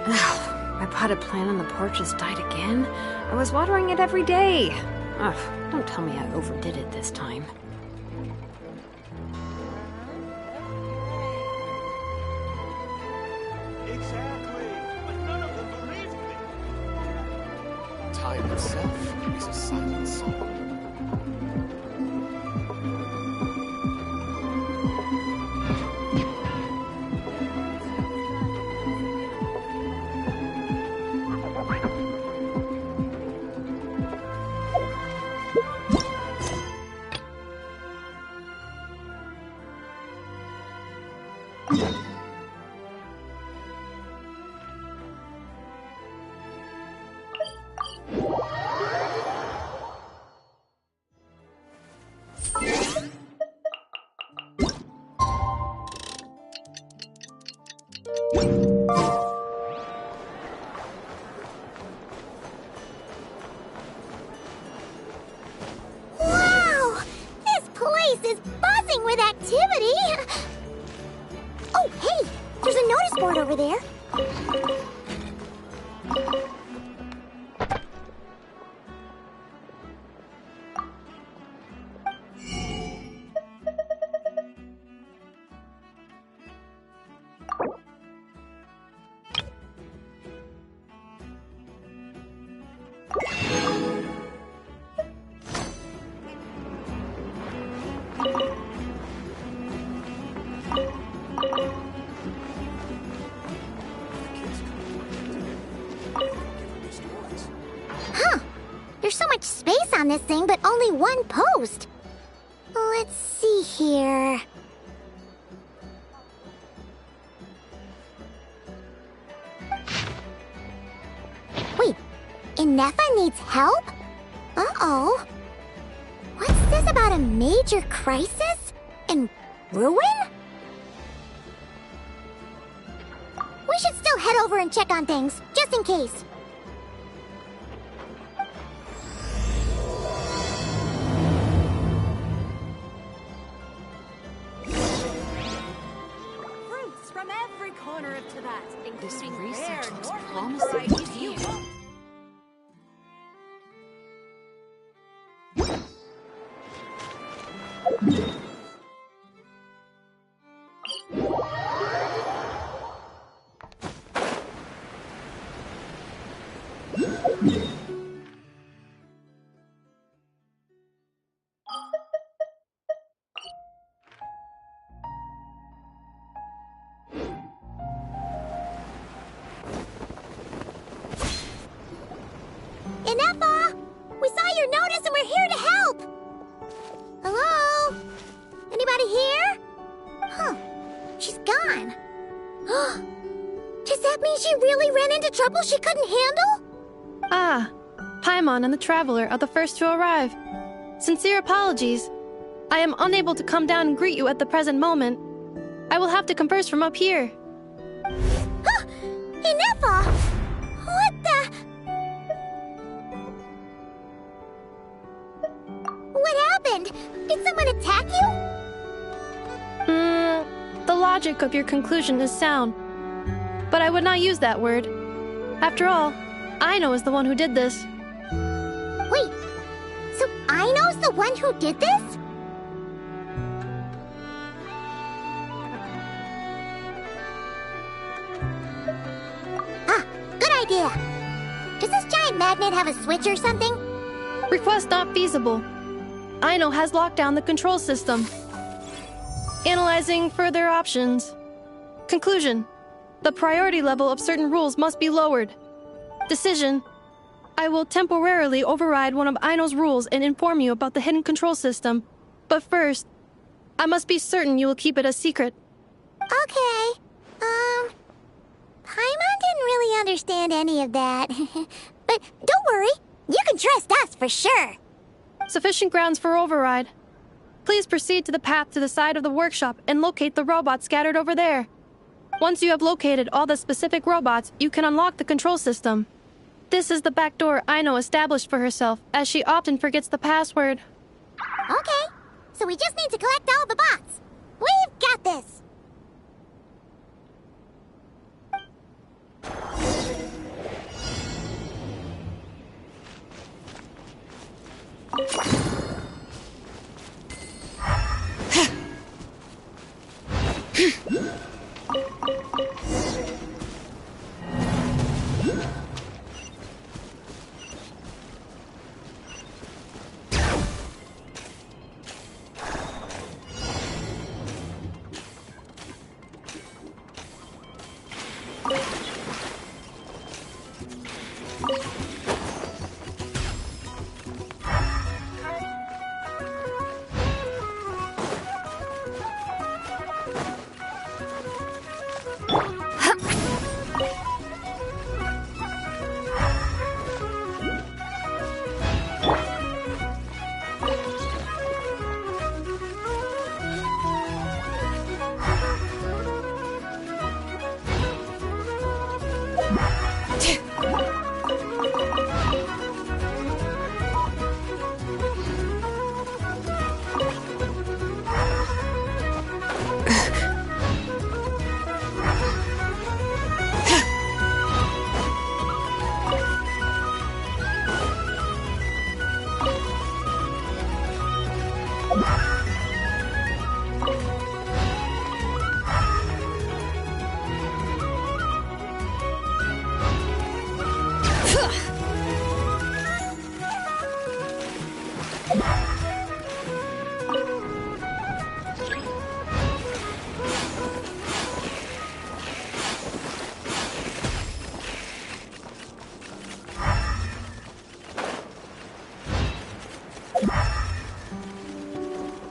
My potted plant on the porch has died again. I was watering it every day. Ugh, don't tell me I overdid it this time. Exactly, but none of them believed me. Time itself is a silent song. Wow! This place is buzzing with activity! Oh, hey! There's a notice board over there. Huh. There's so much space on this thing, but only one post. Let's see here. Wait, Inefa needs help? Uh-oh. What's this about a major crisis? And ruin? We should still head over and check on things, just in case. Fruits from every corner of Tibet, This including research rare looks northern promising varieties indeed. you won't. Inefa! We saw your notice and we're here to help! Hello? Anybody here? Huh. She's gone. Does that mean she really ran into trouble she couldn't handle? Ah, Paimon and the Traveler are the first to arrive. Sincere apologies. I am unable to come down and greet you at the present moment. I will have to converse from up here. Inefa! What the... What happened? Did someone attack you? The logic of your conclusion is sound. But I would not use that word. After all, Aino is the one who did this. Wait, so Aino's the one who did this? Ah, good idea. Does this giant magnet have a switch or something? Request not feasible. Aino has locked down the control system. Analyzing further options. Conclusion. The priority level of certain rules must be lowered. Decision. I will temporarily override one of Aino's rules and inform you about the hidden control system. But first, I must be certain you will keep it a secret. Okay. Paimon didn't really understand any of that. But don't worry, you can trust us for sure. Sufficient grounds for override. Please proceed to the path to the side of the workshop and locate the robots scattered over there. Once you have located all the specific robots, you can unlock the control system. This is the back door Aino established for herself, as she often forgets the password. Okay, so we just need to collect all the bots. We've got this.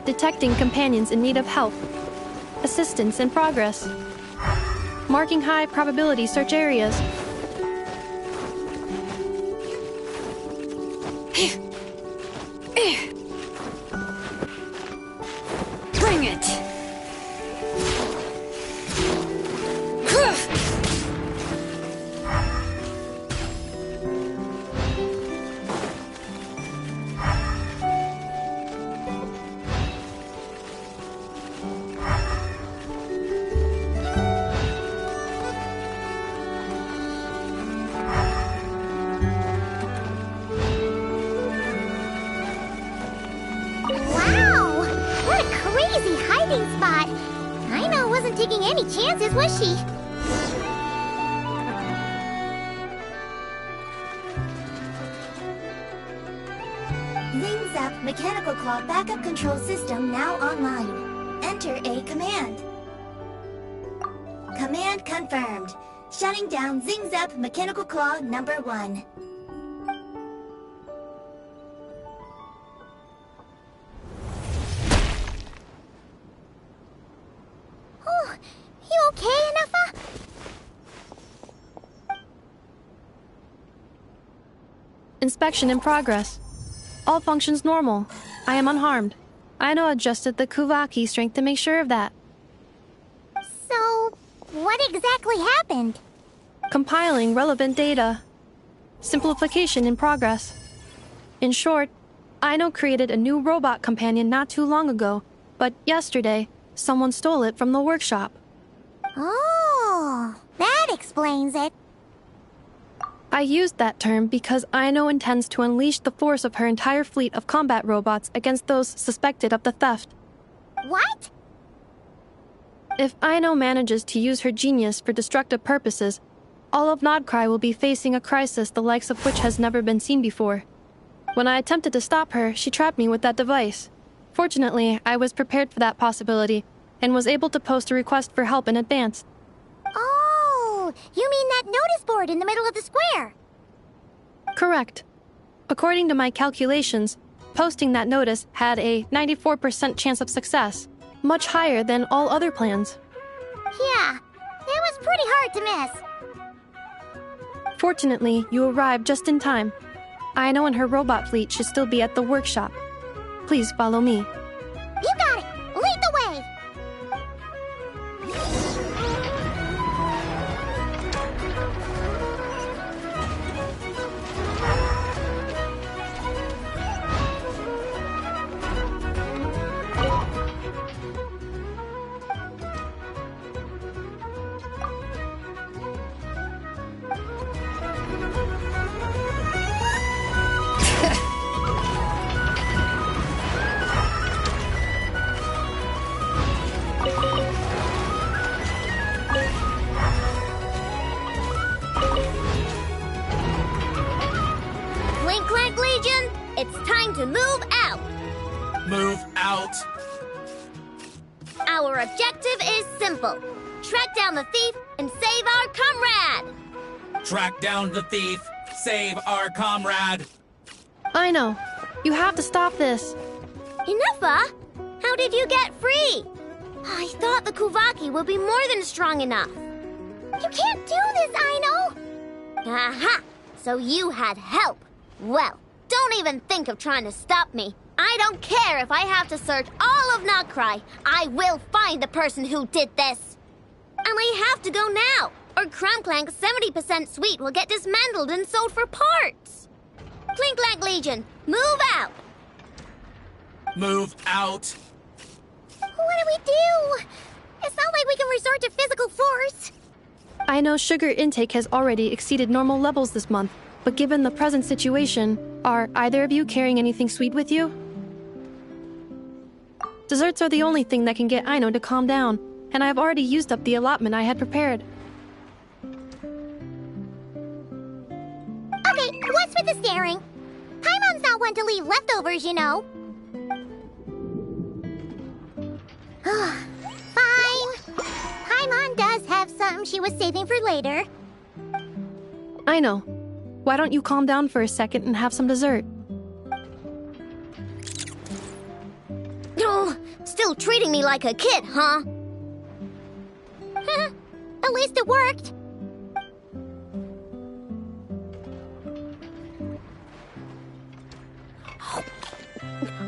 Detecting companions in need of help. Assistance in progress. Marking high probability search areas. Bring it! Wow! What a crazy hiding spot! Aino wasn't taking any chances, was she? Zing Zap Mechanical Claw Backup Control System now online. Enter a command. Command confirmed. Shutting down Zing Zap Mechanical Claw number 1. Oh, you okay, Anafa? Inspection in progress. All functions normal. I am unharmed. Aino adjusted the Kuvaki strength to make sure of that. So, what exactly happened? Compiling relevant data. Simplification in progress. In short, Aino created a new robot companion not too long ago, but yesterday, someone stole it from the workshop. Oh, that explains it. I used that term because Aino intends to unleash the force of her entire fleet of combat robots against those suspected of the theft. What? If Aino manages to use her genius for destructive purposes, all of Nodcry will be facing a crisis the likes of which has never been seen before. When I attempted to stop her, she trapped me with that device. Fortunately, I was prepared for that possibility and was able to post a request for help in advance. Oh, you mean that notice board in the middle of the square? Correct. According to my calculations, posting that notice had a 94% chance of success, much higher than all other plans. Yeah, it was pretty hard to miss. Fortunately, you arrived just in time. Aino and her robot fleet should still be at the workshop. Please follow me. You got it! Lead the way! to move out. Move out. Our objective is simple. Track down the thief and save our comrade. Track down the thief. Save our comrade. I know. You have to stop this. Inuffa, how did you get free? I thought the Kuvaki would be more than strong enough. You can't do this, Aino! Aha! So you had help. Well, don't even think of trying to stop me. I don't care if I have to search all of Nokrai. I will find the person who did this. And I have to go now, or Clank's 70% suite will get dismantled and sold for parts. Clink Legion, move out! Move out. What do we do? It's not like we can resort to physical force. I know sugar intake has already exceeded normal levels this month, but given the present situation, are either of you carrying anything sweet with you? Desserts are the only thing that can get Aino to calm down, and I have already used up the allotment I had prepared. Okay, what's with the staring? Paimon's not one to leave leftovers, you know. Fine. Paimon does have some she was saving for later. I know. Why don't you calm down for a second and have some dessert? Oh, still treating me like a kid, huh? At least it worked.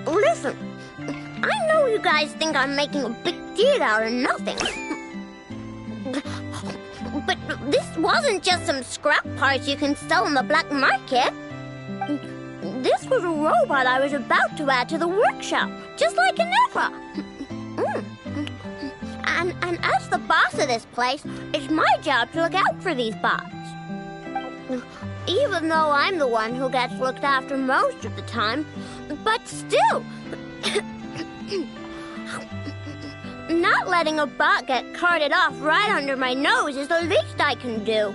Listen, I know you guys think I'm making a big deal out of nothing. But this wasn't just some scrap parts you can sell on the black market. This was a robot I was about to add to the workshop, just like Ineffa. And as the boss of this place, it's my job to look out for these bots. Even though I'm the one who gets looked after most of the time, but still, not letting a bot get carted off right under my nose is the least I can do.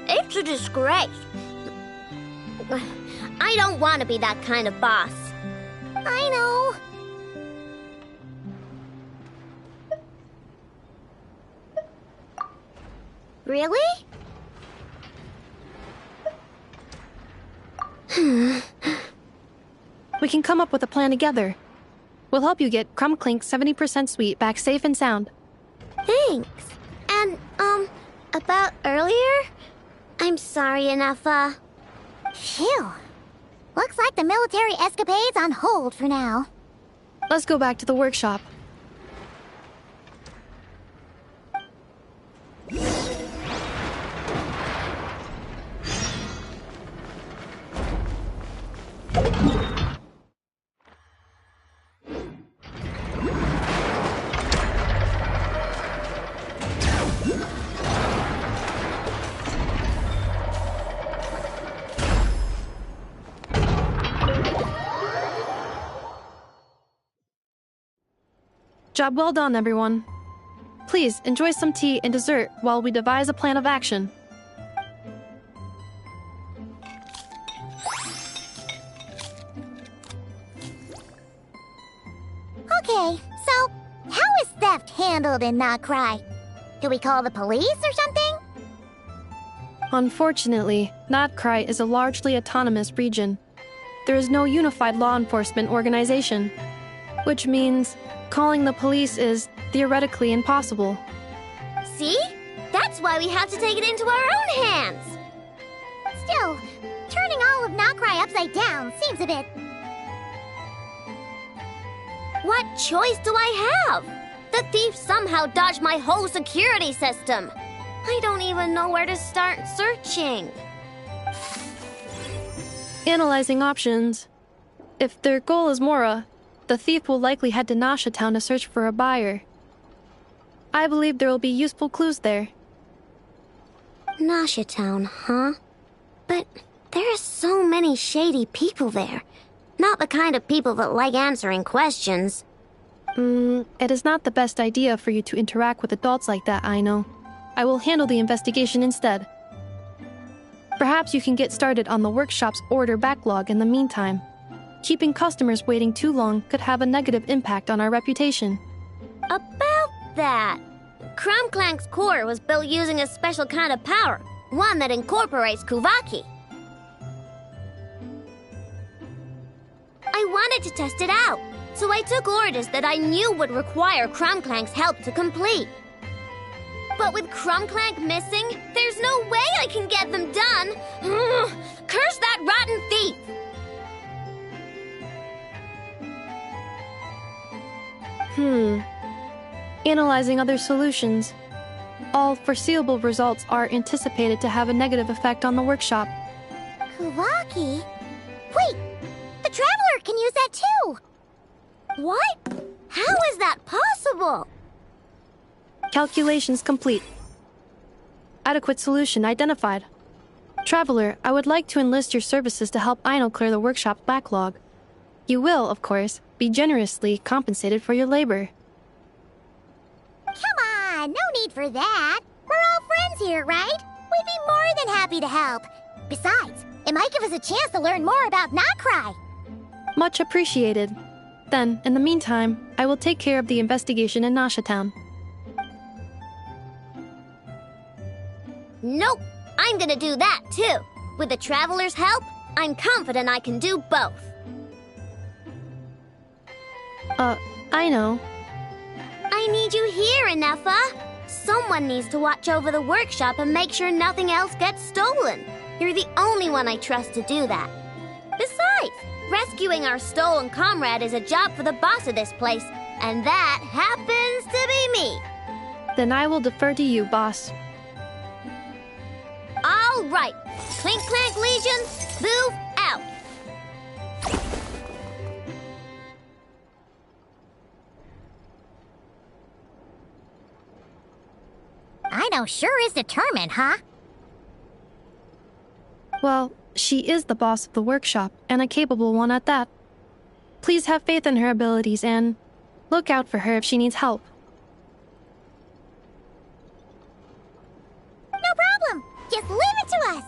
It's a disgrace. I don't want to be that kind of boss. I know. Really? We can come up with a plan together. We'll help you get Clink's 70% suite back safe and sound. Thanks. And, about earlier? I'm sorry, Ineffa. Phew. Looks like the military escapade's on hold for now. Let's go back to the workshop. Job well done, everyone. Please, enjoy some tea and dessert while we devise a plan of action. Okay, so how is theft handled in Nokrai? Do we call the police or something? Unfortunately, Nokrai is a largely autonomous region. There is no unified law enforcement organization, which means calling the police is theoretically impossible. See? That's why we have to take it into our own hands. Still, turning all of Nokrai upside down seems a bit... What choice do I have? The thief somehow dodged my whole security system. I don't even know where to start searching. Analyzing options. If their goal is Mora, the thief will likely head to Nasha Town to search for a buyer. I believe there will be useful clues there. Nasha Town, huh? But there are so many shady people there. Not the kind of people that like answering questions. It is not the best idea for you to interact with adults like that, I know. I will handle the investigation instead. Perhaps you can get started on the workshop's order backlog in the meantime. Keeping customers waiting too long could have a negative impact on our reputation. About that, Clank's core was built using a special kind of power, one that incorporates Kuvaki. I wanted to test it out, so I took orders that I knew would require Clank's help to complete. But with Clank missing, there's no way I can get them done. Curse that rotten thief! Analyzing other solutions. All foreseeable results are anticipated to have a negative effect on the workshop. Kuvaki? Wait! The Traveler can use that too! What? How is that possible? Calculations complete. Adequate solution identified. Traveler, I would like to enlist your services to help Aino clear the workshop backlog. You will, of course, be generously compensated for your labor. Come on, no need for that. We're all friends here, right? We'd be more than happy to help. Besides, it might give us a chance to learn more about Nokrai. Much appreciated. Then, in the meantime, I will take care of the investigation in Nasha Town. Nope, I'm gonna do that too. With the Traveler's help, I'm confident I can do both. I know. I need you here, Inefa. Someone needs to watch over the workshop and make sure nothing else gets stolen. You're the only one I trust to do that. Besides, rescuing our stolen comrade is a job for the boss of this place, and that happens to be me. Then I will defer to you, boss. All right, Clink Legion, move out. Aino sure is determined, huh? Well, she is the boss of the workshop, and a capable one at that. Please have faith in her abilities and look out for her if she needs help. No problem. Just leave it to us.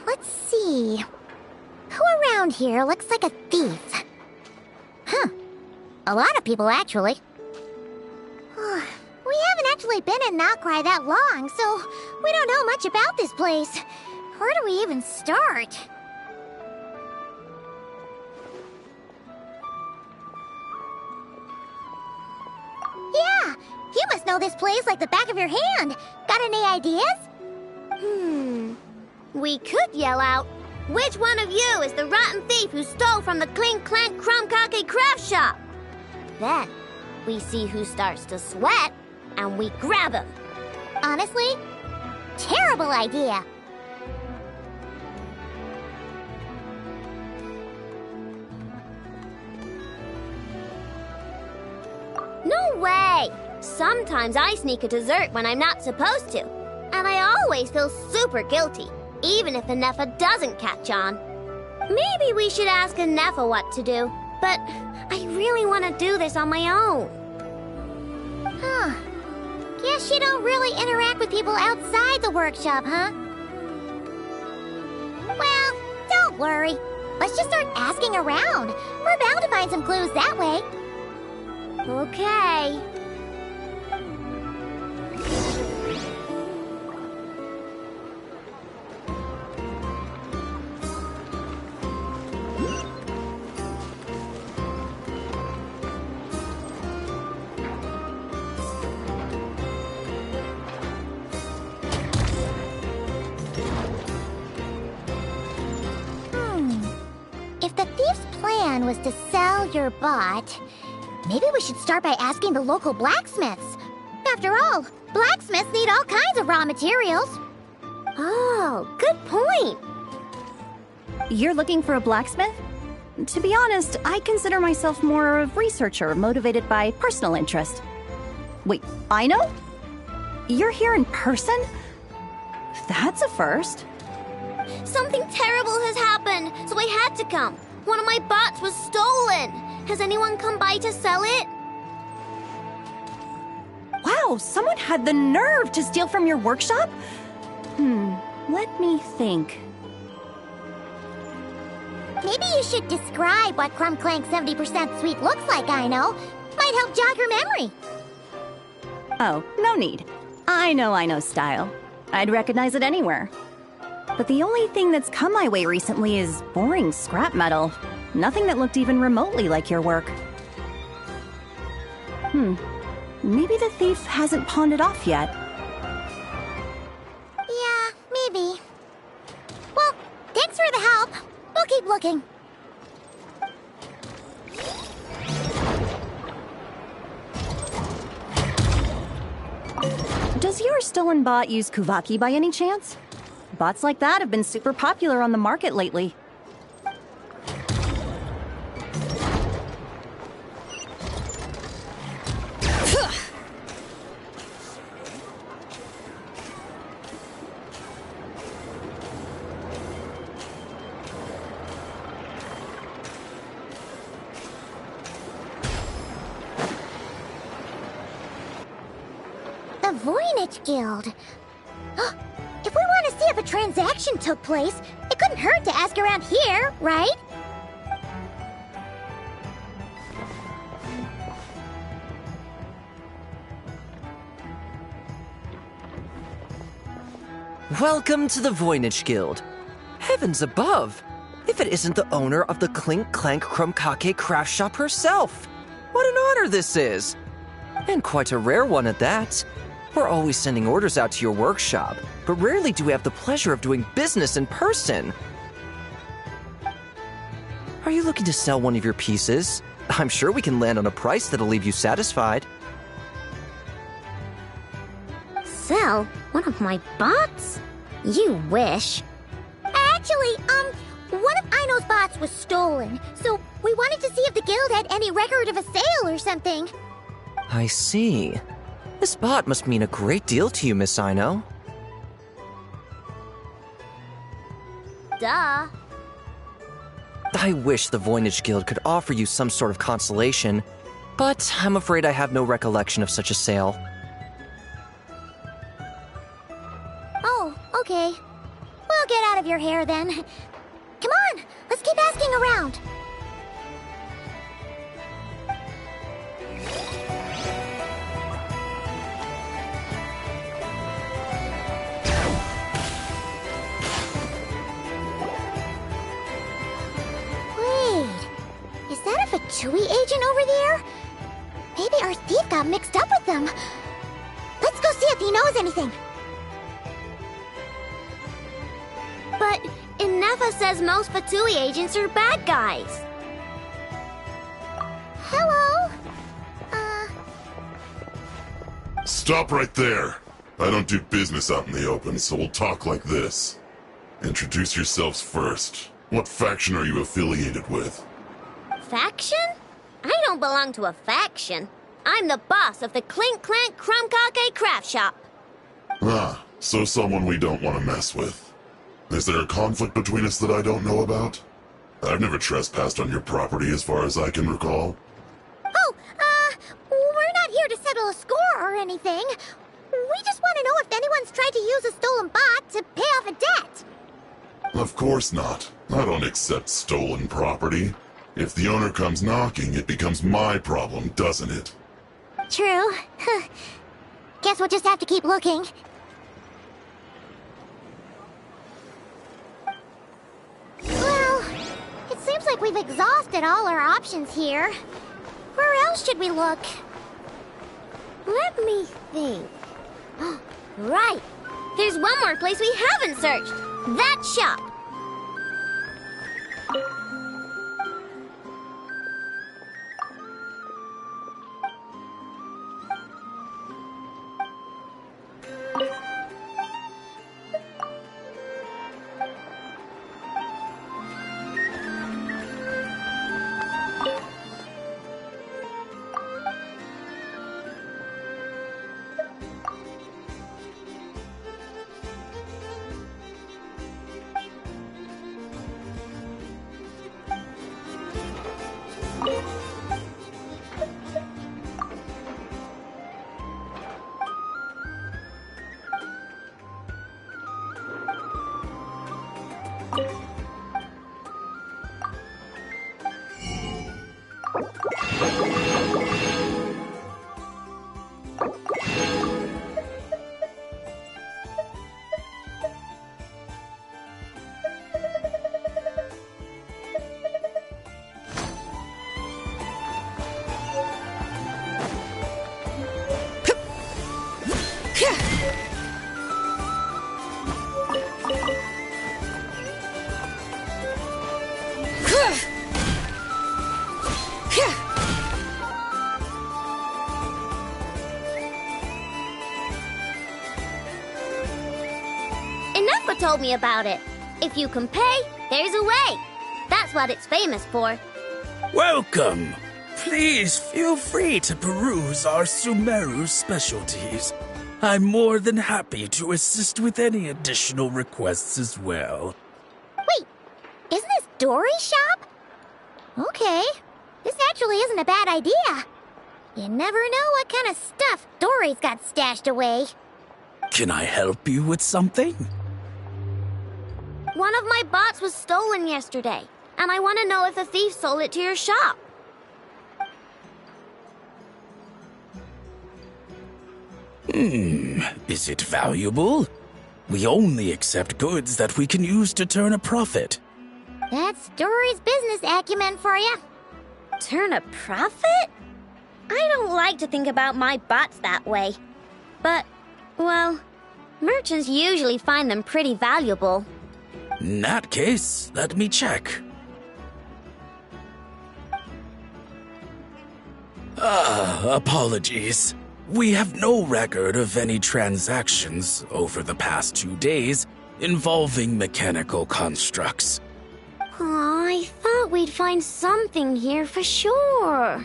Let's see. Who around here looks like a thief? Huh. A lot of people, actually. We haven't actually been in Nokrai that long, so we don't know much about this place. Where do we even start? Yeah, you must know this place like the back of your hand. Got any ideas? We could yell out, which one of you is the rotten thief who stole from the Clink Clank Crumkake craft shop? Then, we see who starts to sweat, and we grab him. Honestly, terrible idea. No way! Sometimes I sneak a dessert when I'm not supposed to, and I always feel super guilty, even if Inefa doesn't catch on. Maybe we should ask Inefa what to do. but I really want to do this on my own. Huh. Guess you don't really interact with people outside the workshop, huh? Well, don't worry. Let's just start asking around. We're bound to find some clues that way. Okay. If the thief's plan was to sell your bot, maybe we should start by asking the local blacksmiths. After all, blacksmiths need all kinds of raw materials. Oh, good point. You're looking for a blacksmith? To be honest, I consider myself more of a researcher motivated by personal interest. Wait, I know? You're here in person? That's a first. Something terrible has happened, so I had to come. One of my bots was stolen. Has anyone come by to sell it? Wow, someone had the nerve to steal from your workshop? Let me think. Maybe you should describe what clink 70% sweet looks like, I know. Might help jog your memory. Oh, no need. I know style. I'd recognize it anywhere. But the only thing that's come my way recently is boring scrap metal. Nothing that looked even remotely like your work. Maybe the thief hasn't pawned it off yet. Yeah, maybe. Well, thanks for the help. We'll keep looking. Does your stolen bot use Kuvaki by any chance? Bots like that have been super popular on the market lately. The Voynich Guild. If we want to see if a transaction took place, it couldn't hurt to ask around here, right? Welcome to the Voynich Guild. Heavens above! If it isn't the owner of the Clink Clank Krumkake craft shop herself! What an honor this is! And quite a rare one at that. We're always sending orders out to your workshop, but rarely do we have the pleasure of doing business in person. Are you looking to sell one of your pieces? I'm sure we can land on a price that'll leave you satisfied. Sell one of my bots? You wish. Actually, one of Aino's bots was stolen, so we wanted to see if the guild had any record of a sale or something. I see. This bot must mean a great deal to you, Miss Aino. Duh. I wish the Voynich Guild could offer you some sort of consolation, but I'm afraid I have no recollection of such a sale. Oh, okay. We'll get out of your hair then. Come on, let's keep asking around. Is that a Fatui agent over there? Maybe our thief got mixed up with them. Let's go see if he knows anything. But Inefa says most Fatui agents are bad guys. Hello? Stop right there. I don't do business out in the open, so we'll talk like this. Introduce yourselves first. What faction are you affiliated with? Faction? I don't belong to a faction. I'm the boss of the Clink Clank Krumkake craft shop. Ah, so someone we don't want to mess with. Is there a conflict between us that I don't know about? I've never trespassed on your property as far as I can recall. Oh, we're not here to settle a score or anything. We just want to know if anyone's tried to use a stolen bot to pay off a debt. Of course not. I don't accept stolen property. If the owner comes knocking, it becomes my problem, doesn't it? True. Guess we'll just have to keep looking. Well, it seems like we've exhausted all our options here. Where else should we look? Let me think. Right! There's one more place we haven't searched. That shop. Ineppa told me about it. If you can pay, there's a way. That's what it's famous for. Welcome! Please feel free to peruse our Sumeru specialties. I'm more than happy to assist with any additional requests as well. Wait, isn't this Dory's shop? Okay, this actually isn't a bad idea. You never know what kind of stuff Dory's got stashed away. Can I help you with something? One of my bots was stolen yesterday, and I want to know if a thief sold it to your shop. Is it valuable? We only accept goods that we can use to turn a profit. That's Dory's business acumen for you. Turn a profit? I don't like to think about my bots that way. But, well, merchants usually find them pretty valuable. In that case, let me check. Apologies. We have no record of any transactions over the past 2 days involving mechanical constructs. Aw, I thought we'd find something here for sure.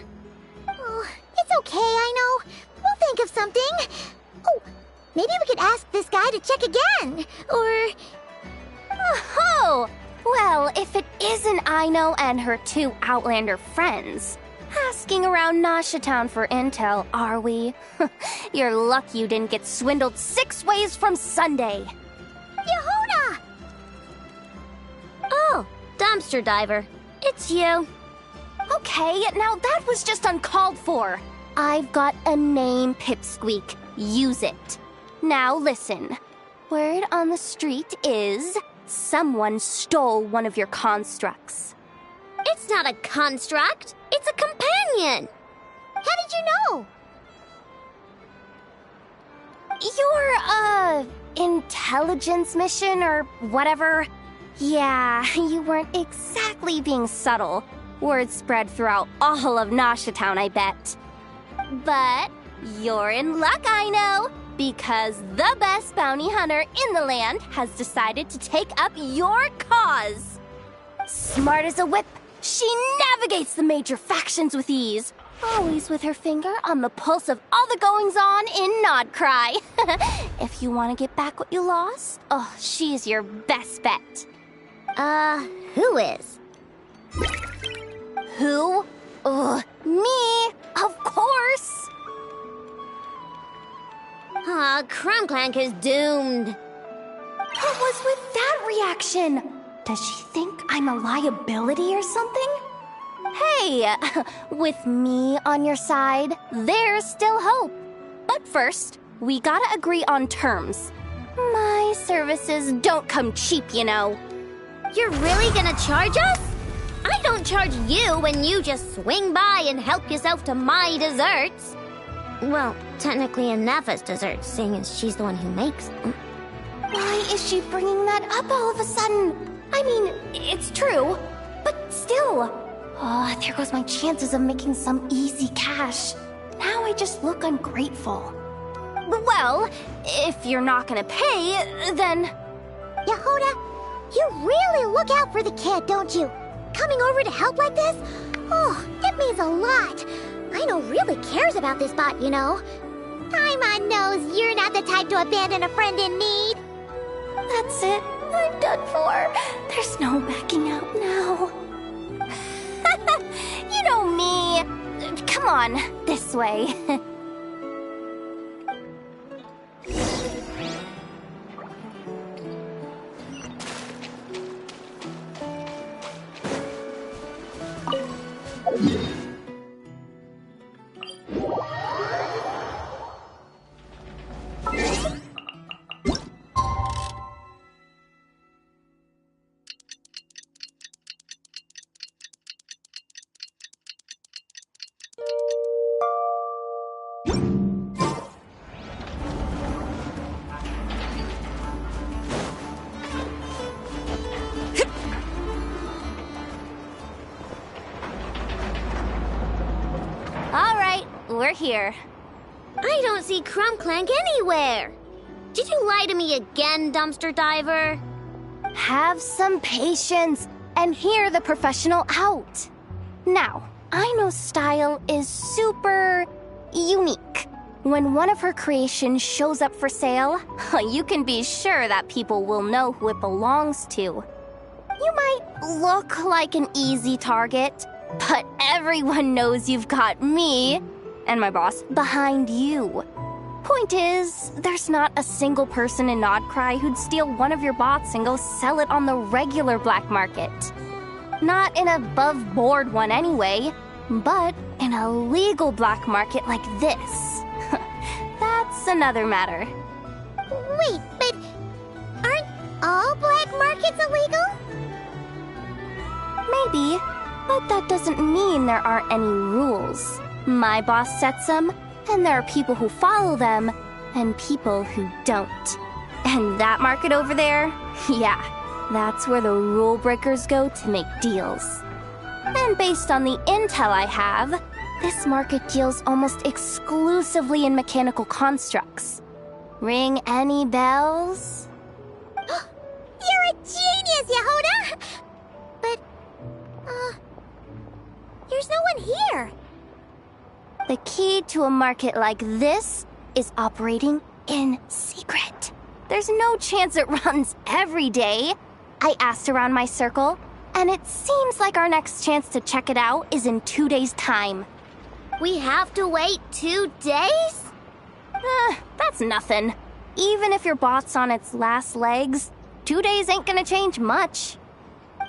Oh, it's okay, I know. We'll think of something. Oh, maybe we could ask this guy to check again. Or... Oh, well, if it isn't Aino and her 2 Outlander friends. Asking around Nasha Town for intel, are we? You're lucky you didn't get swindled 6 ways from Sunday. Yehuda! Oh, dumpster diver. It's you. Okay, now that was just uncalled for. I've got a name, Pipsqueak. Use it. Now listen. Word on the street is someone stole one of your constructs. It's not a construct. It's a companion. How did you know? Your, intelligence mission or whatever. Yeah, you weren't exactly being subtle. Word spread throughout all of Nasha Town, I bet. But you're in luck, I know, because the best bounty hunter in the land has decided to take up your cause. Smart as a whip, she navigates the major factions with ease, always with her finger on the pulse of all the goings-on in Nodcry. If you want to get back what you lost, oh, she's your best bet. Who is? Who? Me, of course. Clank is doomed. What was with that reaction? Does she think I'm a liability or something? Hey, with me on your side, there's still hope. But first, we gotta agree on terms. My services don't come cheap, you know. You're really gonna charge us? I don't charge you when you just swing by and help yourself to my desserts. Well, technically Anafa's desserts, seeing as she's the one who makes them. Why is she bringing that up all of a sudden? I mean, it's true, but still. Oh, there goes my chances of making some easy cash. Now I just look ungrateful. Well, if you're not gonna pay, then... Yehuda, you really look out for the kid, don't you? Coming over to help like this? Oh, it means a lot. Aino really cares about this bot, you know. Paimon knows you're not the type to abandon a friend in need. That's it. I'm done for. There's no backing out now. You know me. Come on, this way. We're here. I don't see Clank anywhere. Did you lie to me again, dumpster diver? Have some patience and hear the professional out. Now, Aino's style is super unique. When one of her creations shows up for sale, you can be sure that people will know who it belongs to. You might look like an easy target, but everyone knows you've got me and my boss behind you. Point is, there's not a single person in Nodcry who'd steal one of your bots and go sell it on the regular black market. Not an above-board one anyway, but in a legal black market like this. That's another matter. Wait, but aren't all black markets illegal? Maybe, but that doesn't mean there aren't any rules. My boss sets them, and there are people who follow them, and people who don't. And that market over there, yeah, that's where the rule breakers go to make deals. And based on the intel I have, this market deals almost exclusively in mechanical constructs. Ring any bells? You're a genius, Yehuda! But, there's no one here. The key to a market like this is operating in secret. There's no chance it runs every day. I asked around my circle, and it seems like our next chance to check it out is in 2 days' time. We have to wait 2 days? That's nothing. Even if your bot's on its last legs, 2 days ain't gonna change much.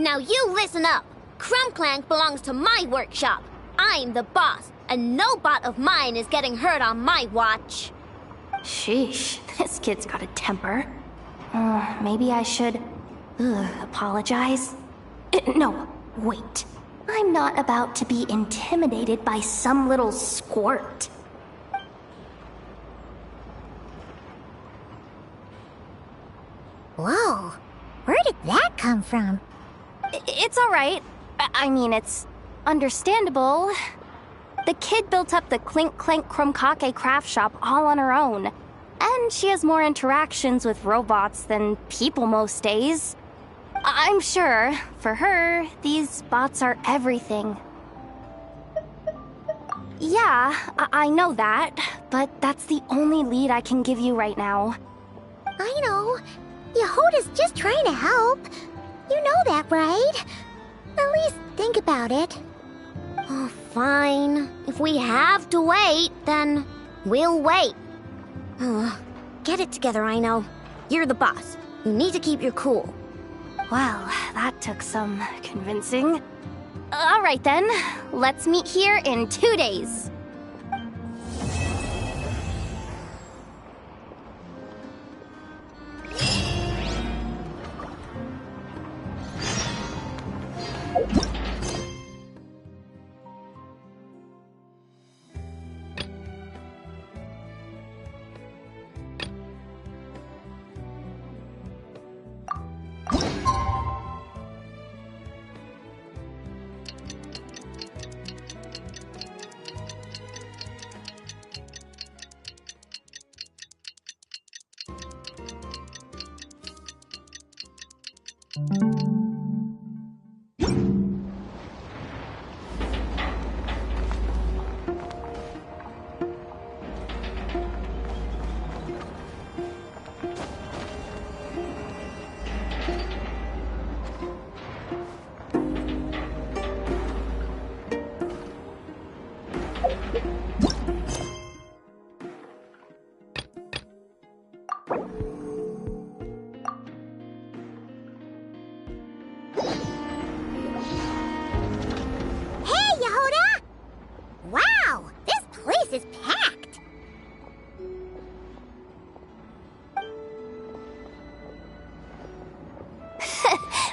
Now you listen up. Clank belongs to my workshop. I'm the boss, and no bot of mine is getting hurt on my watch. Sheesh, this kid's got a temper. Maybe I should apologize. No, wait. I'm not about to be intimidated by some little squirt. Whoa, where did that come from? It's all right. I mean, it's understandable. The kid built up the clink crank craft shop all on her own. And she has more interactions with robots than people most days. I'm sure, for her, these bots are everything. Yeah, I know that, but that's the only lead I can give you right now. I know. Yehuda's just trying to help. You know that, right? At least think about it. Oh, fine. If we have to wait, then we'll wait. Get it together, Aino. You're the boss. You need to keep your cool. Well, that took some convincing. All right then, let's meet here in 2 days.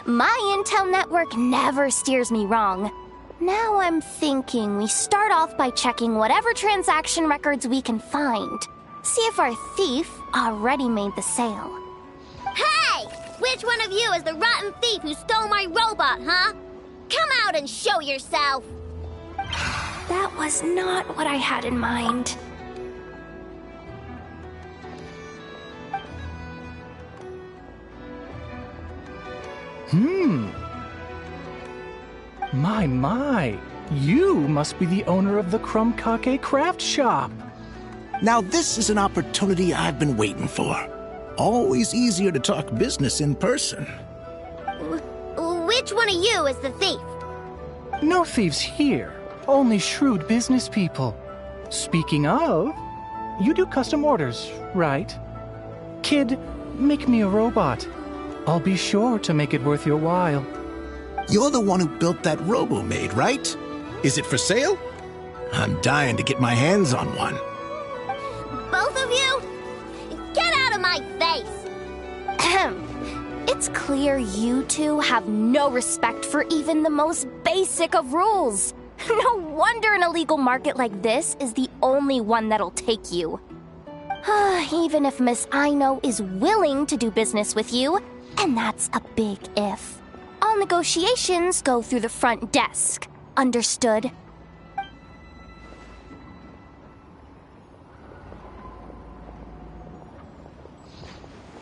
My intel network never steers me wrong. Now I'm thinking we start off by checking whatever transaction records we can find. See if our thief already made the sale. Hey! Which one of you is the rotten thief who stole my robot, huh? Come out and show yourself! That was not what I had in mind. My. You must be the owner of the Crumb Kake craft shop. Now this is an opportunity I've been waiting for. Always easier to talk business in person. Which one of you is the thief? No thieves here. Only shrewd business people. Speaking of, you do custom orders, right? Kid, make me a robot. I'll be sure to make it worth your while. You're the one who built that robo-maid, right? Is it for sale? I'm dying to get my hands on one. Both of you? Get out of my face! It's clear you two have no respect for even the most basic of rules. No wonder an illegal market like this is the only one that'll take you. Even if Miss Aino is willing to do business with you, and that's a big if. All negotiations go through the front desk. Understood?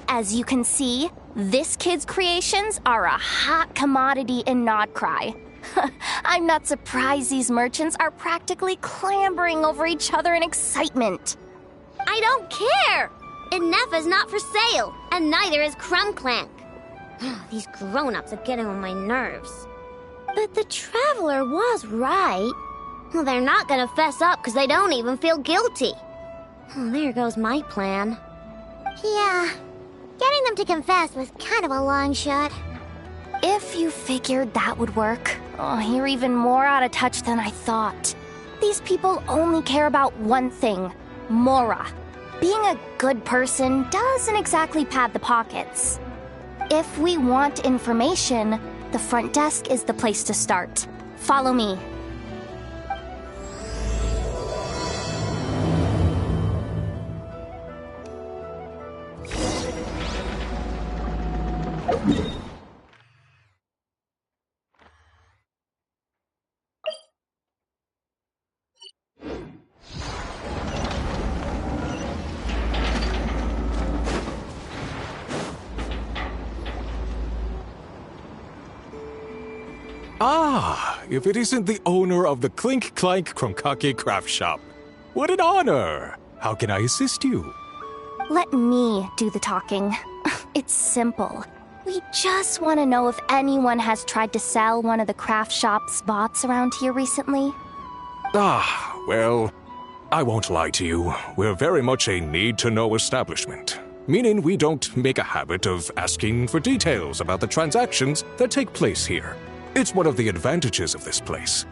As you can see, this kid's creations are a hot commodity in Nodcry. I'm not surprised these merchants are practically clambering over each other in excitement. I don't care! Inefa's not for sale, and neither is clank. These grown-ups are getting on my nerves. But the Traveler was right. Well, they're not gonna fess up because they don't even feel guilty. Oh, there goes my plan. Yeah, getting them to confess was kind of a long shot. If you figured that would work, you're even more out of touch than I thought. These people only care about one thing, Mora. Being a good person doesn't exactly pad the pockets. If we want information, the front desk is the place to start. Follow me. If it isn't the owner of the Clink Clank Kromkake craft shop. What an honor! How can I assist you? Let me do the talking. It's simple. We just want to know if anyone has tried to sell one of the craft shop's bots around here recently. Well, I won't lie to you. We're very much a need-to-know establishment, meaning we don't make a habit of asking for details about the transactions that take place here. It's one of the advantages of this place.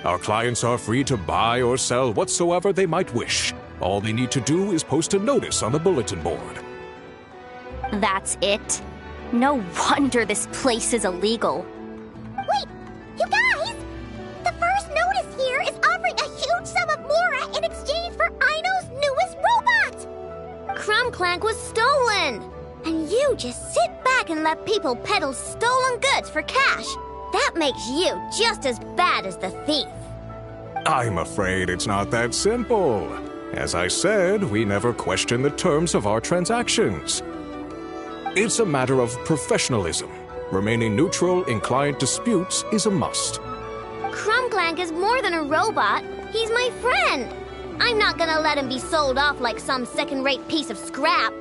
Our clients are free to buy or sell whatsoever they might wish. All they need to do is post a notice on the bulletin board. That's it? No wonder this place is illegal. Wait, you guys! The first notice here is offering a huge sum of Mora in exchange for Aino's newest robot! Clank was stolen! And you just sit back and let people peddle stolen goods for cash. That makes you just as bad as the thief. I'm afraid it's not that simple. As I said, we never question the terms of our transactions. It's a matter of professionalism. Remaining neutral in client disputes is a must. Clank is more than a robot. He's my friend. I'm not gonna let him be sold off like some second-rate piece of scrap.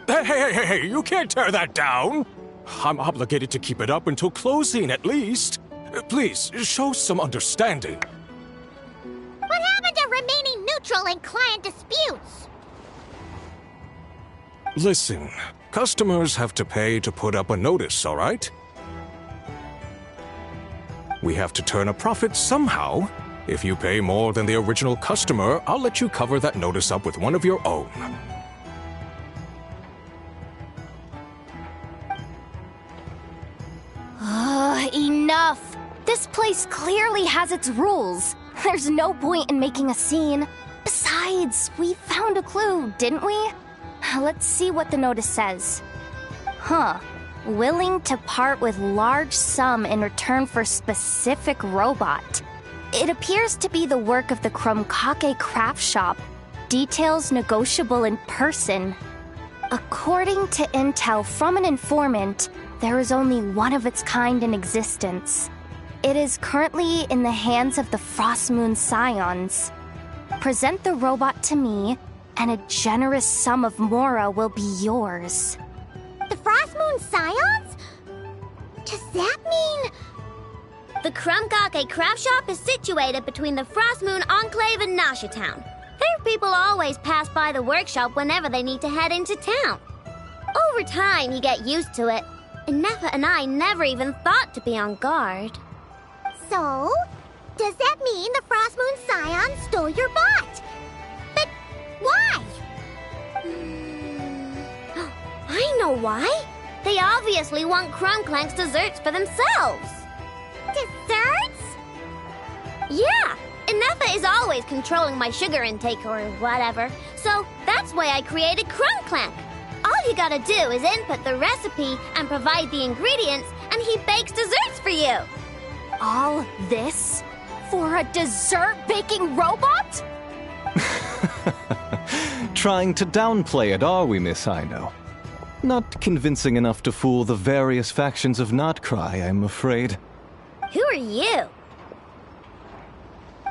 Hey, you can't tear that down! I'm obligated to keep it up until closing, at least. Please, show some understanding. What happened to remaining neutral in client disputes? Listen, customers have to pay to put up a notice, all right? We have to turn a profit somehow. If you pay more than the original customer, I'll let you cover that notice up with one of your own. Enough! This place clearly has its rules. There's no point in making a scene. Besides, we found a clue, didn't we? Let's see what the notice says. Willing to part with large sum in return for specific robot. It appears to be the work of the Krumkake craft shop. Details negotiable in person. According to intel from an informant, there is only one of its kind in existence. It is currently in the hands of the Frostmoon Scions. Present the robot to me, and a generous sum of Mora will be yours. The Frostmoon Scions? Does that mean... The Krumkake craft shop is situated between the Frostmoon Enclave and Nasha Town. Their people always pass by the workshop whenever they need to head into town. Over time, you get used to it. And Nefa and I never even thought to be on guard. So, does that mean the Frostmoon Scions stole your bot? But why? I know why. They obviously want Clank's desserts for themselves. Desserts? Yeah, and Nefa is always controlling my sugar intake or whatever. So that's why I created Clank. All you gotta do is input the recipe and provide the ingredients, and he bakes desserts for you. All this for a dessert baking robot? Trying to downplay it, are we, Miss Aino? Not convincing enough to fool the various factions of Notcry, I'm afraid. Who are you?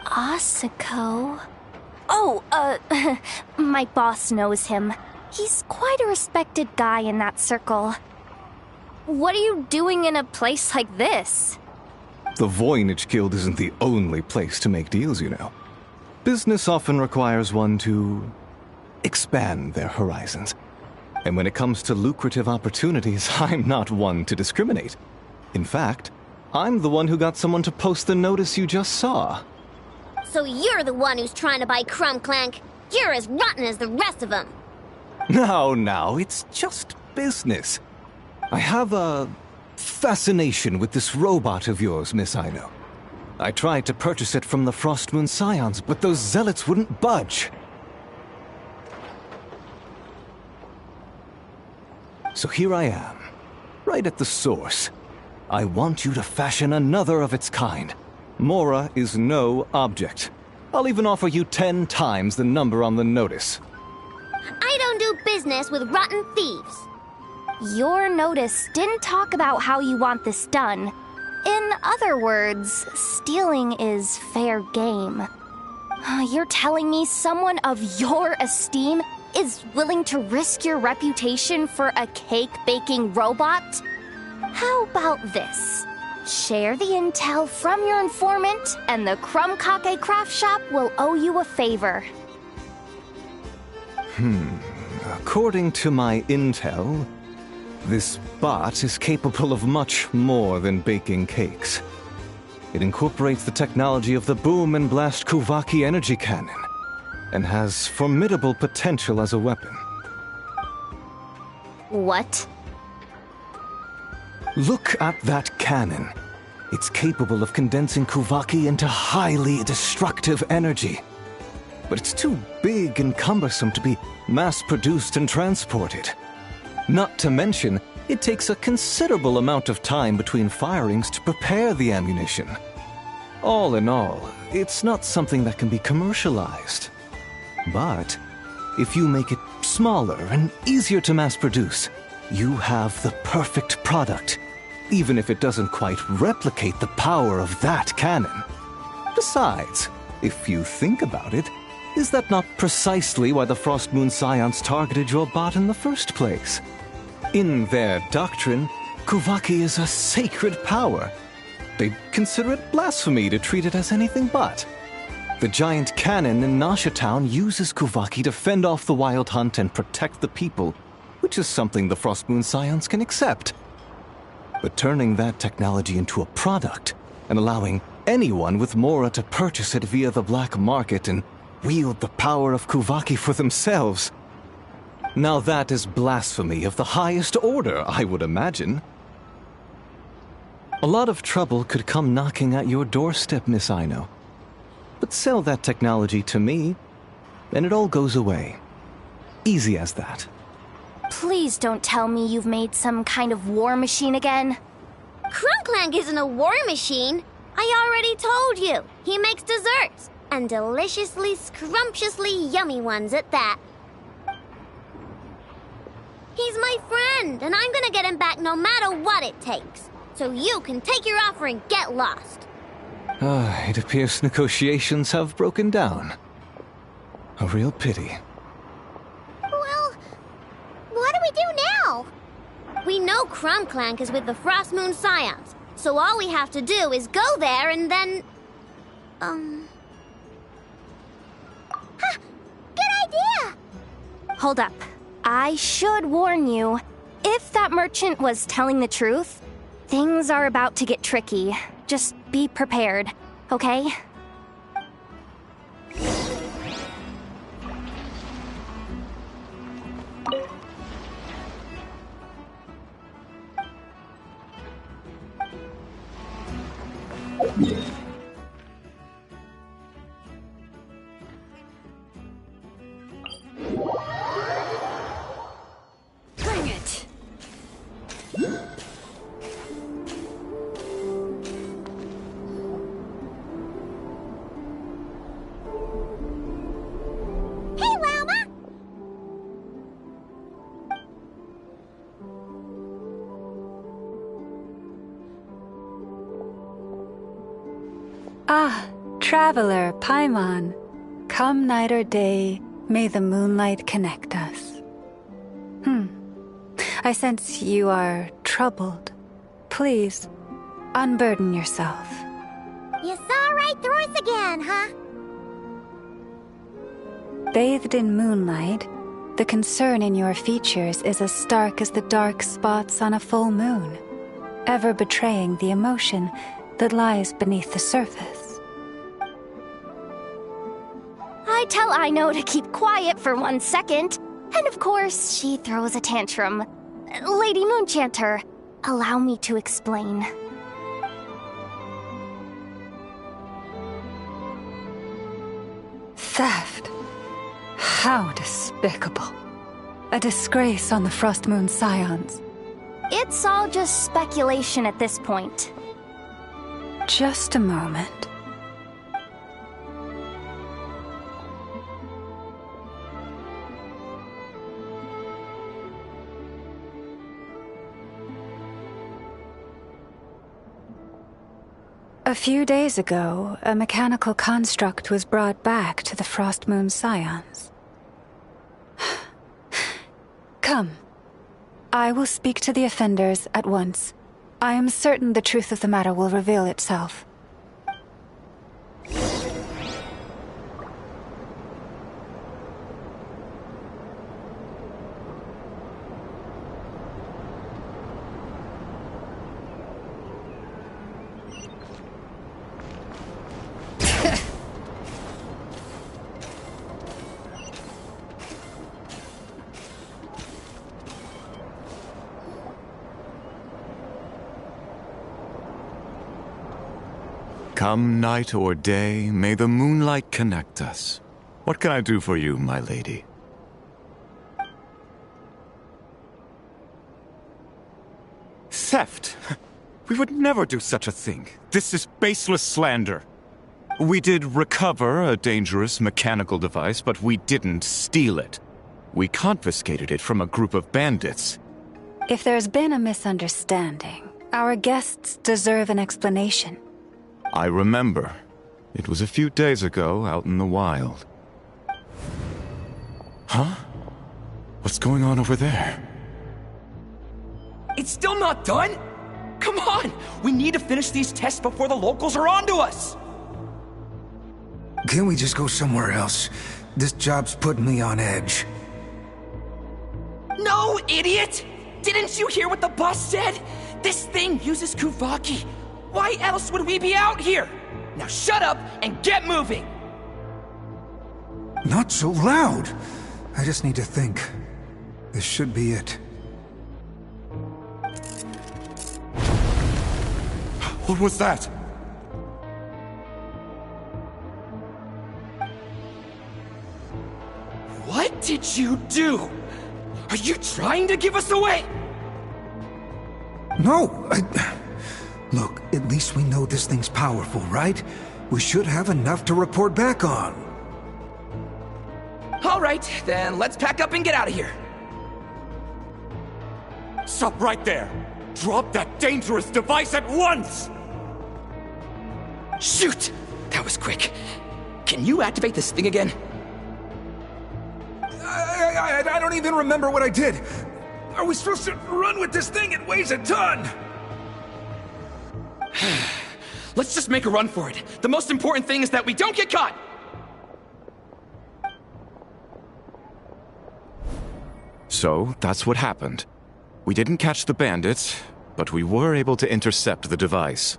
Asako. My boss knows him. He's quite a respected guy in that circle. What are you doing in a place like this? The Voynich Guild isn't the only place to make deals, you know. Business often requires one to expand their horizons. And when it comes to lucrative opportunities, I'm not one to discriminate. In fact, I'm the one who got someone to post the notice you just saw. So you're the one who's trying to buy Clank. You're as rotten as the rest of them. No, it's just business. I have a fascination with this robot of yours, Miss Aino. I tried to purchase it from the Frostmoon Scions, but those zealots wouldn't budge. So here I am, right at the source. I want you to fashion another of its kind. Mora is no object. I'll even offer you 10 times the number on the notice. I don't do business with rotten thieves. Your notice didn't talk about how you want this done. In other words, stealing is fair game. You're telling me someone of your esteem is willing to risk your reputation for a cake-baking robot? How about this? Share the intel from your informant, and the Crumb Kake Craft Shop will owe you a favor. According to my intel, this bot is capable of much more than baking cakes. It incorporates the technology of the Boom and Blast Kuvaki energy cannon, and has formidable potential as a weapon. What? Look at that cannon. It's capable of condensing Kuvaki into highly destructive energy. But it's too big and cumbersome to be mass-produced and transported. Not to mention, it takes a considerable amount of time between firings to prepare the ammunition. All in all, it's not something that can be commercialized. But if you make it smaller and easier to mass-produce, you have the perfect product, even if it doesn't quite replicate the power of that cannon. Besides, if you think about it, is that not precisely why the Frost Moon Scions targeted your bot in the first place? In their doctrine, Kuvaki is a sacred power. They'd consider it blasphemy to treat it as anything but. The giant cannon in Nasha Town uses Kuvaki to fend off the wild hunt and protect the people, which is something the Frost Moon Scions can accept. But turning that technology into a product and allowing anyone with Mora to purchase it via the black market and wield the power of Kuvaki for themselves. Now that is blasphemy of the highest order, I would imagine. A lot of trouble could come knocking at your doorstep, Miss Aino. But sell that technology to me, and it all goes away. Easy as that. Please don't tell me you've made some kind of war machine again. Clink isn't a war machine. I already told you. He makes desserts. And deliciously, scrumptiously yummy ones at that. He's my friend, and I'm gonna get him back no matter what it takes. So you can take your offer and get lost. It appears negotiations have broken down. A real pity. Well, what do we do now? We know Clank is with the Frost Moon Scions, so all we have to do is go there and then... Good idea! Hold up. I should warn you. If that merchant was telling the truth, things are about to get tricky. Just be prepared, okay? Bring it! Hey, Llama! Ah, traveler, Paimon. Come night or day, may the moonlight connect us. I sense you are troubled. Please, unburden yourself. You saw right through us again, huh? Bathed in moonlight, the concern in your features is as stark as the dark spots on a full moon, ever betraying the emotion that lies beneath the surface. I tell Aino to keep quiet for 1 second, and of course, she throws a tantrum. Lady Moonchanter, allow me to explain. Theft. How despicable. A disgrace on the Frost Moon Scions. It's all just speculation at this point. Just a moment. A few days ago, a mechanical construct was brought back to the Frost Moon Scions. Come. I will speak to the offenders at once. I am certain the truth of the matter will reveal itself. Come night or day, may the moonlight connect us. What can I do for you, my lady? Theft? We would never do such a thing. This is baseless slander. We did recover a dangerous mechanical device, but we didn't steal it. We confiscated it from a group of bandits. If there's been a misunderstanding, our guests deserve an explanation. I remember. It was a few days ago out in the wild. Huh? What's going on over there? It's still not done? Come on! We need to finish these tests before the locals are onto us! Can't we just go somewhere else? This job's putting me on edge. No, idiot! Didn't you hear what the boss said? This thing uses Kuvaki. Why else would we be out here? Now shut up and get moving! Not so loud! I just need to think. This should be it. What was that? What did you do? Are you trying to give us away? No, Look, at least we know this thing's powerful, right? We should have enough to report back on. All right, then let's pack up and get out of here. Stop right there! Drop that dangerous device at once! Shoot! That was quick. Can you activate this thing again? I don't even remember what I did. Are we supposed to run with this thing? It weighs a ton! Let's just make a run for it. The most important thing is that we don't get caught! So, that's what happened. We didn't catch the bandits, but we were able to intercept the device.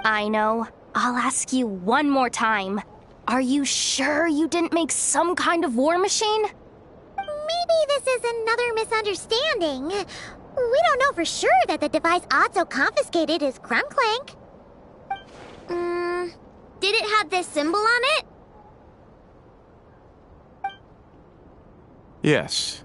I know. I'll ask you one more time. Are you sure you didn't make some kind of war machine? Maybe this is another misunderstanding. We don't know for sure that the device Otto confiscated is clink. Did it have this symbol on it? Yes.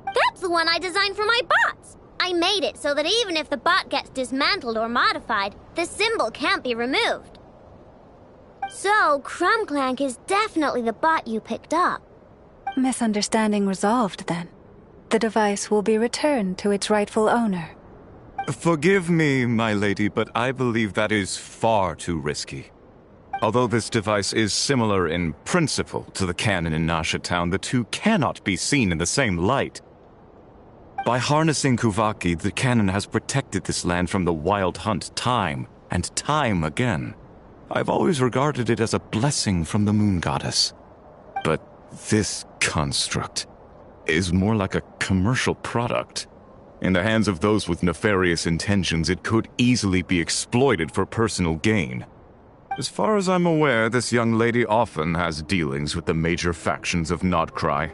That's the one I designed for my bots. I made it so that even if the bot gets dismantled or modified, the symbol can't be removed. So, clank is definitely the bot you picked up. Misunderstanding resolved, then. The device will be returned to its rightful owner. Forgive me, my lady, but I believe that is far too risky. Although this device is similar in principle to the cannon in Nasha Town, the two cannot be seen in the same light. By harnessing Kuvaki, the cannon has protected this land from the wild hunt time and time again. I've always regarded it as a blessing from the moon goddess. But this construct is more like a commercial product. In the hands of those with nefarious intentions, it could easily be exploited for personal gain. As far as I'm aware, this young lady often has dealings with the major factions of Nodcry.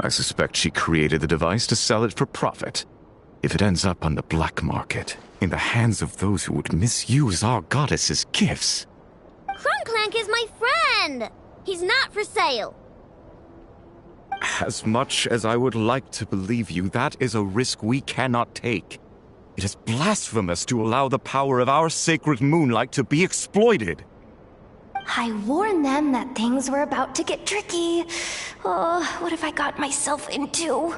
I suspect she created the device to sell it for profit. If it ends up on the black market, in the hands of those who would misuse our goddess's gifts... clank is my friend! He's not for sale. As much as I would like to believe you, that is a risk we cannot take. It is blasphemous to allow the power of our sacred moonlight to be exploited. I warned them that things were about to get tricky. Oh, what have I got myself into?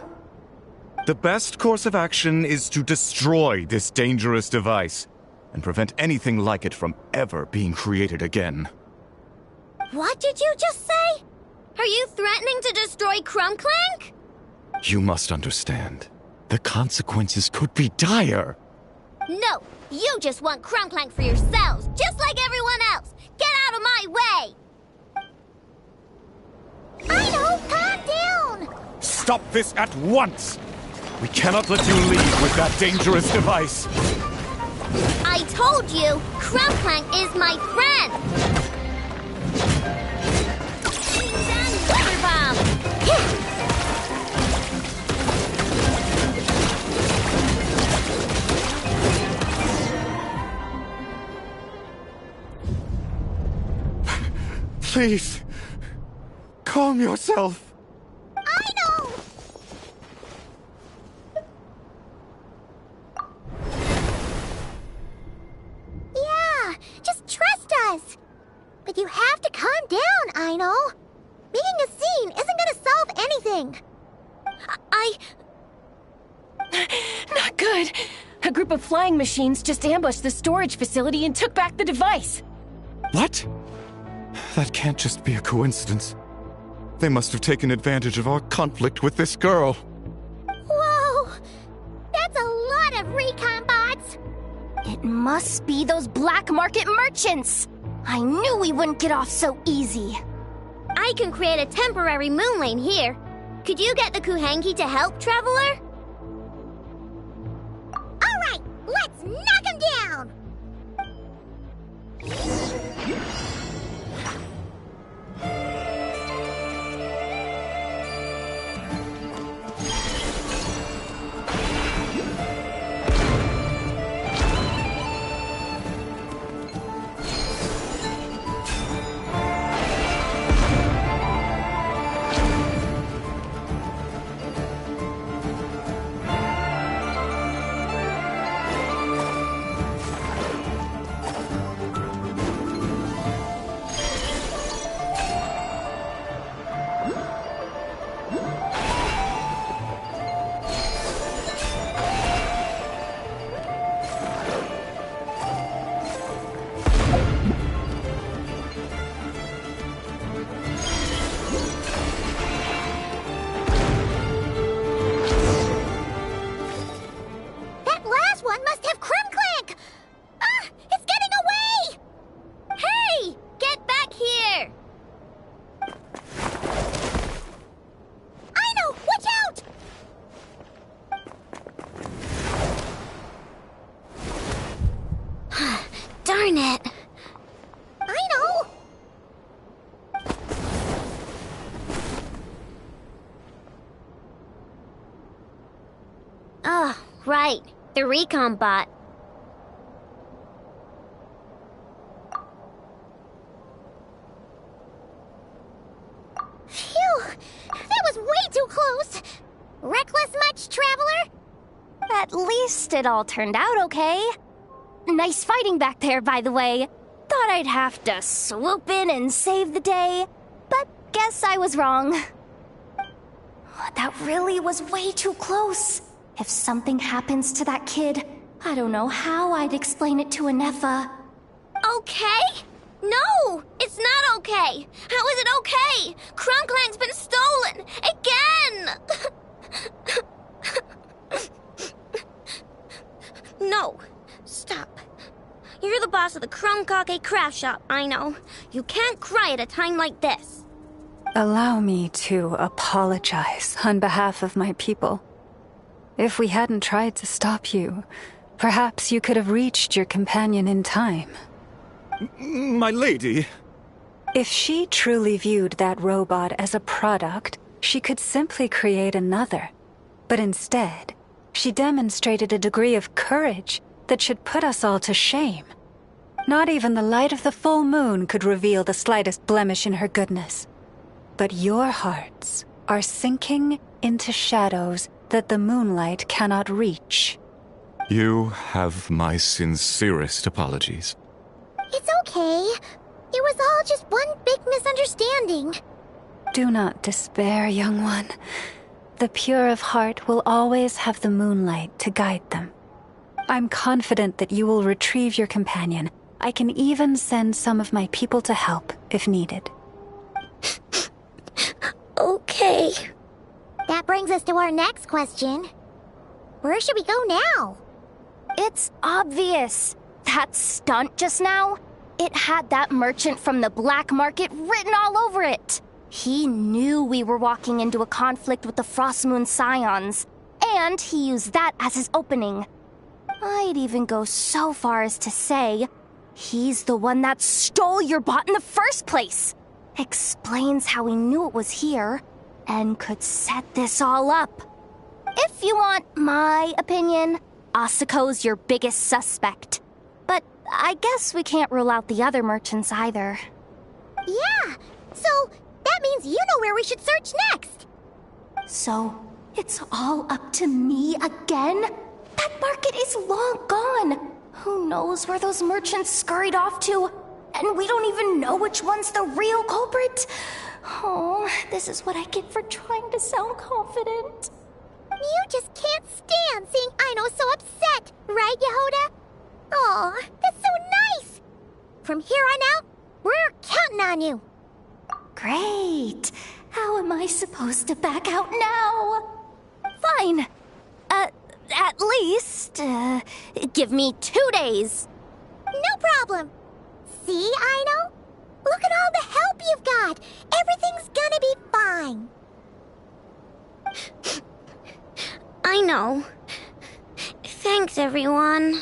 The best course of action is to destroy this dangerous device and prevent anything like it from ever being created again. What did you just say? Are you threatening to destroy clank? You must understand. The consequences could be dire. No, you just want clink for yourselves, just like everyone else. Get out of my way! I know, calm down! Stop this at once! We cannot let you leave with that dangerous device. I told you, clink is my friend! Water bomb! Please, calm yourself. I know! Yeah, just trust us. But you have to calm down, I know. Making a scene isn't gonna solve anything. Not good. A group of flying machines just ambushed the storage facility and took back the device. What? That can't just be a coincidence. They must have taken advantage of our conflict with this girl. Whoa! That's a lot of recon bots! It must be those black market merchants! I knew we wouldn't get off so easy. I can create a temporary moon lane here. Could you get the Kuhangi to help, Traveler? Alright, let's knock him down! Darn it. I know. Oh, right. The recon bot. Phew! That was way too close! Reckless much, Traveler? At least it all turned out okay. Nice fighting back there, by the way. Thought I'd have to swoop in and save the day, but guess I was wrong. That really was way too close. If something happens to that kid, I don't know how I'd explain it to Anefa. Okay? No! It's not okay! How is it okay? Clank's been stolen! Again! No. Stop. You're the boss of the Crunkake craft shop, I know. You can't cry at a time like this. Allow me to apologize on behalf of my people. If we hadn't tried to stop you, perhaps you could have reached your companion in time. My lady. If she truly viewed that robot as a product, she could simply create another. But instead, she demonstrated a degree of courage that should put us all to shame. Not even the light of the full moon could reveal the slightest blemish in her goodness. But your hearts are sinking into shadows that the moonlight cannot reach. You have my sincerest apologies. It's okay. It was all just one big misunderstanding. Do not despair, young one. The pure of heart will always have the moonlight to guide them. I'm confident that you will retrieve your companion. I can even send some of my people to help if needed. Okay. That brings us to our next question. Where should we go now? It's obvious. That stunt just now, it had that merchant from the black market written all over it. He knew we were walking into a conflict with the Frostmoon Scions, and he used that as his opening. I'd even go so far as to say, he's the one that stole your bot in the first place. Explains how he knew it was here, and could set this all up. If you want my opinion, Asuko's your biggest suspect. But I guess we can't rule out the other merchants either. Yeah, so that means you know where we should search next. So, it's all up to me again? That market is long gone. Who knows where those merchants scurried off to? And we don't even know which one's the real culprit. Oh, this is what I get for trying to sound confident. You just can't stand seeing Aino so upset, right, Yehoda? Aw, that's so nice! From here on out, we're counting on you. Great. How am I supposed to back out now? Fine. At least, give me 2 days. No problem. See, Aino? Look at all the help you've got. Everything's gonna be fine. I know. Thanks, everyone.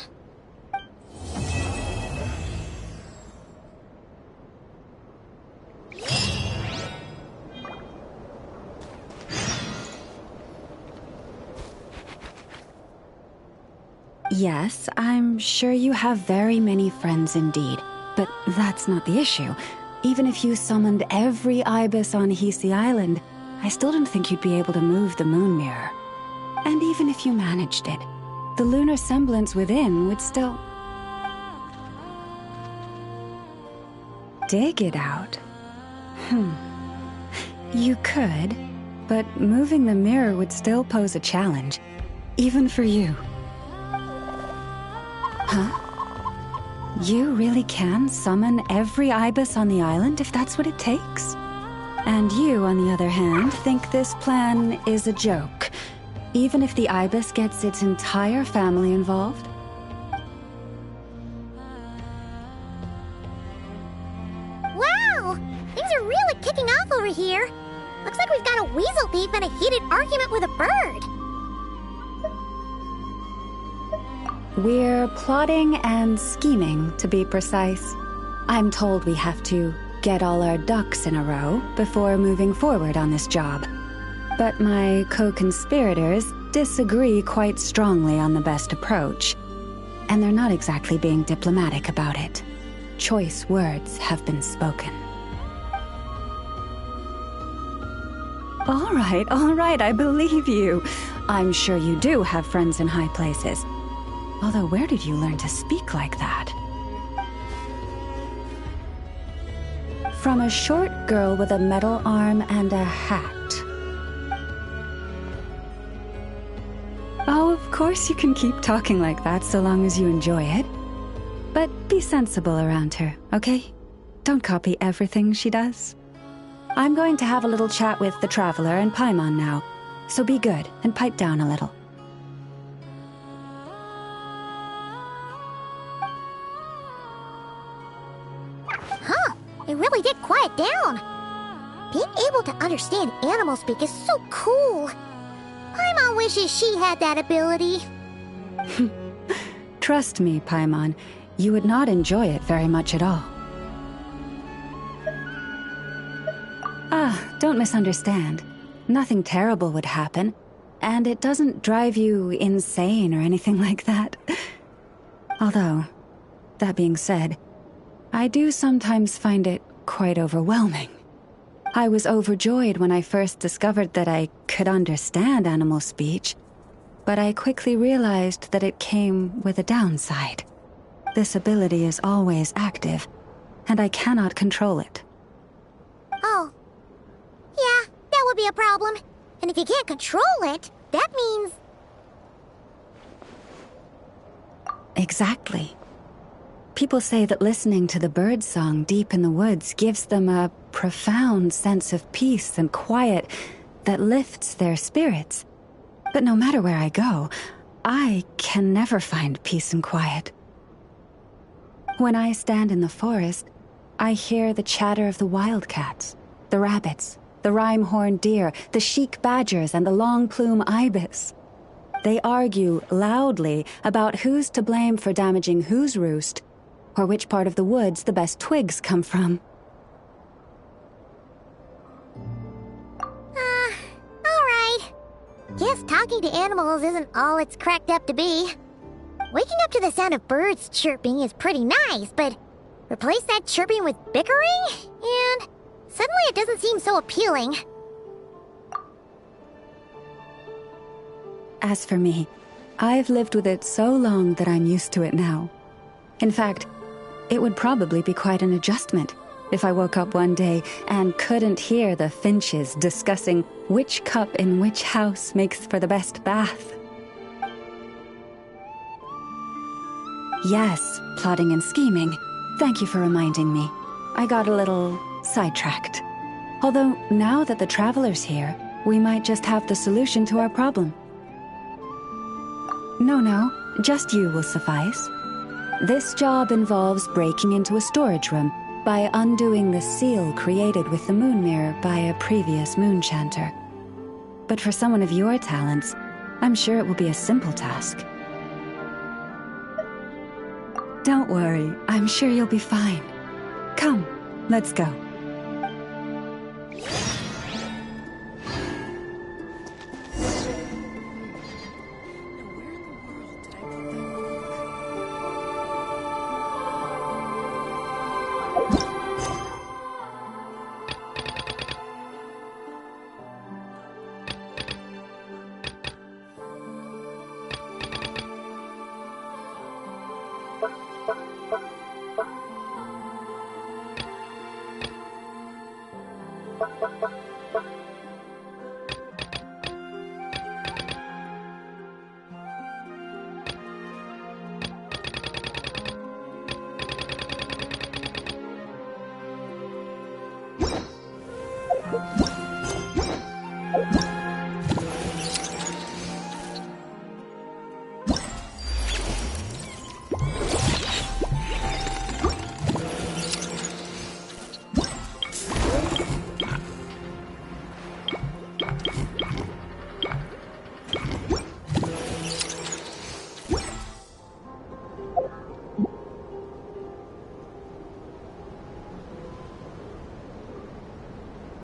Yes, I'm sure you have very many friends indeed, but that's not the issue. Even if you summoned every ibis on Hisi Island, I still don't think you'd be able to move the moon mirror. And even if you managed it, the lunar semblance within would still... dig it out? You could, but moving the mirror would still pose a challenge, even for you. Huh? You really can summon every ibis on the island if that's what it takes? And you, on the other hand, think this plan is a joke, even if the ibis gets its entire family involved? Wow! Things are really kicking off over here. Looks like we've got a weasel thief and a heated argument with a bird. We're plotting and scheming, to be precise. I'm told we have to get all our ducks in a row before moving forward on this job. But my co-conspirators disagree quite strongly on the best approach. And they're not exactly being diplomatic about it. Choice words have been spoken. All right, I believe you. I'm sure you do have friends in high places. Although, where did you learn to speak like that? From a short girl with a metal arm and a hat. Oh, of course you can keep talking like that so long as you enjoy it. But be sensible around her, okay? Don't copy everything she does. I'm going to have a little chat with the Traveler and Paimon now, so be good and pipe down a little. It really did quiet down. Being able to understand animal speak is so cool. Paimon wishes she had that ability. Trust me, Paimon, you would not enjoy it very much at all. Don't misunderstand. Nothing terrible would happen, and it doesn't drive you insane or anything like that. Although, that being said, I do sometimes find it quite overwhelming. I was overjoyed when I first discovered that I could understand animal speech, but I quickly realized that it came with a downside. This ability is always active, and I cannot control it. Oh. Yeah, that would be a problem. And if you can't control it, that means... Exactly. People say that listening to the bird song deep in the woods gives them a profound sense of peace and quiet that lifts their spirits. But no matter where I go, I can never find peace and quiet. When I stand in the forest, I hear the chatter of the wildcats, the rabbits, the rhyme-horned deer, the chic badgers, and the long-plume ibis. They argue loudly about who's to blame for damaging whose roost, or which part of the woods the best twigs come from. Alright. Guess talking to animals isn't all it's cracked up to be. Waking up to the sound of birds chirping is pretty nice, but replace that chirping with bickering, and suddenly it doesn't seem so appealing. As for me, I've lived with it so long that I'm used to it now. In fact, it would probably be quite an adjustment if I woke up one day and couldn't hear the finches discussing which cup in which house makes for the best bath. Yes, plotting and scheming. Thank you for reminding me. I got a little sidetracked. Although, now that the Traveler's here, we might just have the solution to our problem. No, just you will suffice. This job involves breaking into a storage room by undoing the seal created with the moon mirror by a previous moon chanter. But for someone of your talents, I'm sure it will be a simple task. Don't worry, I'm sure you'll be fine. Come, let's go.